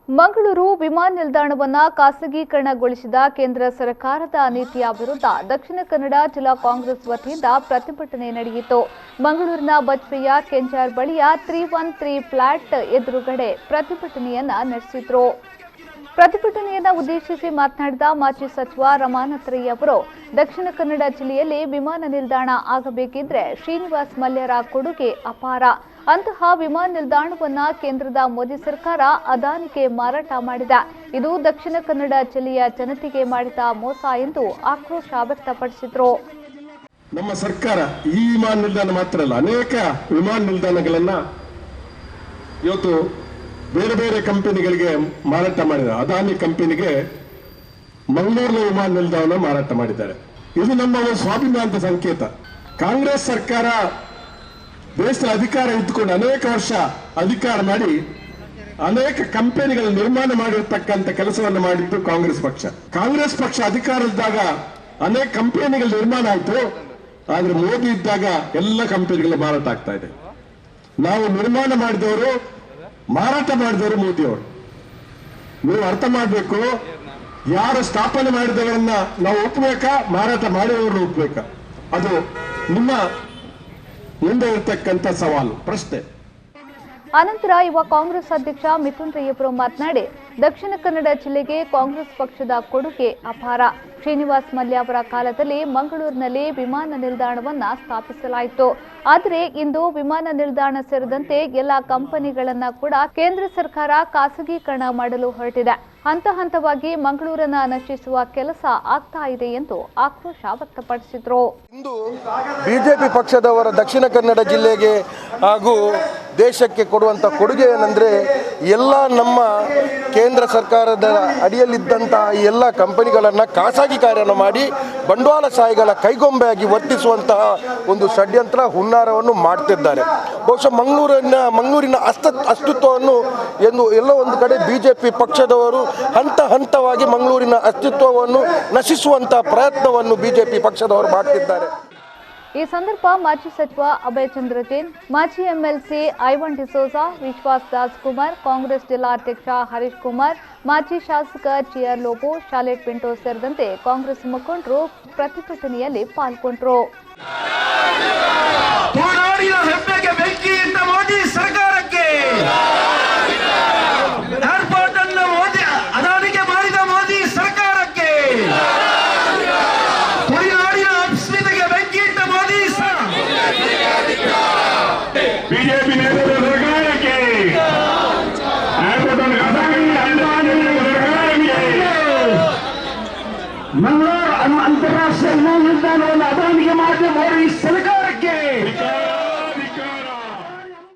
ಮಂಗಳೂರು ವಿಮಾನ ನಿಲ್ದಾಣವನ್ನು ಖಾಸಗೀಕರಣಗೊಳಿಸಿದ ಕೇಂದ್ರ ಸರ್ಕಾರದ ನೀತಿಯ ವಿರುದ್ಧ ದಕ್ಷಿಣ ಕನ್ನಡ ಜಿಲ್ಲಾ ಕಾಂಗ್ರೆಸ್ ವತಿಯಿಂದ ಪ್ರತಿಭಟನೆ ನಡೆಯಿತು. ಮಂಗಳೂರಿನ ಬಜ್ಪೆಯ ಕೆಂಜಾರ್ ಬಳಿಯ 313 ಫ್ಲಾಟ್ ಎದುರುಗಡೆ ಪ್ರತಿಭಟನೆಯನ್ನ ನಡೆಸಿದ್ರು. ಪ್ರತಿಭಟನೆಯನ್ನು ಉದ್ದೇಶಿಸಿ ಮಾತನಾಡಿದ ಮಾಜಿ ಸಚಿವ ರಮಾನಾಥ ರೈ ಅವರು, ದಕ್ಷಿಣ ಕನ್ನಡ ಜಿಲ್ಲೆಯಲ್ಲಿ ವಿಮಾನ ನಿಲ್ದಾಣ ಆಗಬೇಕಿದ್ರೆ ಶ್ರೀನಿವಾಸ್ ಮಲ್ಯರ ಕೊಡುಗೆ ಅಪಾರ. ಅಂತಹ ವಿಮಾನ ನಿಲ್ದಾಣವನ್ನು ಕೇಂದ್ರದ ಮೋದಿ ಸರ್ಕಾರ ಅದಾನಿಗೆ ಮಾರಾಟ ಮಾಡಿದೆ. ಇದು ದಕ್ಷಿಣ ಕನ್ನಡ ಜಿಲ್ಲೆಯ ಜನತೆಗೆ ಮಾಡಿದ ಮೋಸ ಎಂದು ಆಕ್ರೋಶ ವ್ಯಕ್ತಪಡಿಸಿದರು. ನಮ್ಮ ಸರ್ಕಾರ ಈ ವಿಮಾನ ನಿಲ್ದಾಣ ಮಾತ್ರ ಅಲ್ಲ, ಅನೇಕ ವಿಮಾನ ನಿಲ್ದಾಣಗಳನ್ನ ಇವತ್ತು ಬೇರೆ ಬೇರೆ ಕಂಪನಿಗಳಿಗೆ ಮಾರಾಟ ಮಾಡಿದ್ದಾರೆ. ಅದಾನಿ ಕಂಪನಿಗೆ ಮಂಗಳೂರಿನ ವಿಮಾನ ನಿಲ್ದಾಣ ಮಾರಾಟ ಮಾಡಿದ್ದಾರೆ. ಇದು ನಮ್ಮ ಸ್ವಾಭಿಮಾನದ ಸಂಕೇತ. ಕಾಂಗ್ರೆಸ್ ಸರ್ಕಾರ ದೇಶದ ಅಧಿಕಾರ ಇದ್ದುಕೊಂಡು ಅನೇಕ ವರ್ಷ ಅಧಿಕಾರ ಮಾಡಿ ಅನೇಕ ಕಂಪನಿಗಳ ನಿರ್ಮಾಣ ಮಾಡಿರ್ತಕ್ಕಂಥ ಕೆಲಸವನ್ನು ಮಾಡಿದ್ದು ಕಾಂಗ್ರೆಸ್ ಪಕ್ಷ. ಕಾಂಗ್ರೆಸ್ ಪಕ್ಷ ಅಧಿಕಾರದಾಗ ಅನೇಕ ಕಂಪನಿಗಳ ನಿರ್ಮಾಣ ಆಯಿತು. ಆದ್ರೆ ಮೋದಿ ಇದ್ದಾಗ ಎಲ್ಲ ಕಂಪನಿಗಳು ಮಾರಾಟ ಆಗ್ತಾ ಇದೆ. ನಾವು ನಿರ್ಮಾಣ ಮಾಡಿದವರು, ಮಾರಾಟ ಮಾಡಿದವರು ಮೋದಿಯವರು. ನೀವು ಅರ್ಥ ಮಾಡಬೇಕು, ಯಾರು ಸ್ಥಾಪನೆ ಮಾಡಿದವರನ್ನ ನಾವು ಒಪ್ಪಬೇಕಾ, ಮಾರಾಟ ಮಾಡಿದವರನ್ನ ಒಪ್ಪಬೇಕಾ? ಅದು ನಿಮ್ಮ ಮುಂದೆ ಇರತಕ್ಕಂಥ ಸವಾಲು, ಪ್ರಶ್ನೆ. ಅನಂತರ ಯುವ ಕಾಂಗ್ರೆಸ್ ಅಧ್ಯಕ್ಷ ಮಿಥುನ್ ರೈ ಅವರು ಮಾತನಾಡಿ, ದಕ್ಷಿಣ ಕನ್ನಡ ಜಿಲ್ಲೆಗೆ ಕಾಂಗ್ರೆಸ್ ಪಕ್ಷದ ಕೊಡುಗೆ ಅಪಾರ. ಶ್ರೀನಿವಾಸ್ ಮಲ್ಯ ಅವರ ಕಾಲದಲ್ಲಿ ಮಂಗಳೂರಿನಲ್ಲಿ ವಿಮಾನ ನಿಲ್ದಾಣವನ್ನು ಸ್ಥಾಪಿಸಲಾಯಿತು. ಆದರೆ ಇಂದು ವಿಮಾನ ನಿಲ್ದಾಣ ಸೇರಿದಂತೆ ಎಲ್ಲ ಕಂಪನಿಗಳನ್ನ ಕೂಡ ಕೇಂದ್ರ ಸರ್ಕಾರ ಖಾಸಗೀಕರಣ ಮಾಡಲು ಹೊರಟಿದೆ. ಹಂತ ಹಂತವಾಗಿ ಮಂಗಳೂರನ್ನ ನಶಿಸುವ ಕೆಲಸ ಆಗ್ತಾ ಇದೆ ಎಂದು ಆಕ್ರೋಶ ವ್ಯಕ್ತಪಡಿಸಿದರು. ಇಂದು ಬಿಜೆಪಿ ಪಕ್ಷದವರ ದಕ್ಷಿಣ ಕನ್ನಡ ಜಿಲ್ಲೆಗೆ ಹಾಗೂ ದೇಶಕ್ಕೆ ಕೊಡುವಂಥ ಕೊಡುಗೆ ಏನಂದರೆ, ಎಲ್ಲ ನಮ್ಮ ಕೇಂದ್ರ ಸರ್ಕಾರದ ಅಡಿಯಲ್ಲಿದ್ದಂತಹ ಎಲ್ಲ ಕಂಪನಿಗಳನ್ನು ಖಾಸಗೀಕರಣ ಮಾಡಿ ಬಂಡವಾಳಶಾಹಿಗಳ ಕೈಗೊಂಬೆಯಾಗಿ ವರ್ತಿಸುವಂತಹ ಒಂದು ಷಡ್ಯಂತ್ರ ಹುನ್ನಾರವನ್ನು ಮಾಡ್ತಿದ್ದಾರೆ. ಬಹುಶಃ ಮಂಗಳೂರಿನ ಅಸ್ತಿತ್ವವನ್ನು ಎಲ್ಲೋ ಒಂದು ಕಡೆ ಬಿಜೆಪಿ ಪಕ್ಷದವರು ಹಂತ ಹಂತವಾಗಿ ಮಂಗಳೂರಿನ ಅಸ್ತಿತ್ವವನ್ನು ನಶಿಸುವಂತಹ ಪ್ರಯತ್ನವನ್ನು ಬಿಜೆಪಿ ಪಕ್ಷದವರು ಮಾಡ್ತಿದ್ದಾರೆ. ಈ ಸಂದರ್ಭ ಮಾಜಿ ಸಚಿವ ಅಭಯ್ ಚಂದ್ರ ಜೈನ್, ಮಾಜಿ ಎಂಎಲ್ಸಿ ಐವನ್ ಡಿಸೋಜಾ, ವಿಶ್ವಾಸ್ ದಾಸ್ ಕುಮಾರ್, ಕಾಂಗ್ರೆಸ್ ಜಿಲ್ಲಾಧ್ಯಕ್ಷ ಹರೀಶ್ ಕುಮಾರ್, ಮಾಜಿ ಶಾಸಕ ಜಿಆರ್ ಲೋಬೋ, ಶಾಲೆಟ್ ಪಿಂಟೋ ಸೇರಿದಂತೆ ಕಾಂಗ್ರೆಸ್ ಮುಖಂಡರು ಪ್ರತಿಭಟನೆಯಲ್ಲಿ ಪಾಲ್ಗೊಂಡರು. ಬಿಜೆಪಿ ನೇತೃತ್ವದ ಸರ್ಕಾರಕ್ಕೆ, ಸರ್ಕಾರಕ್ಕೆ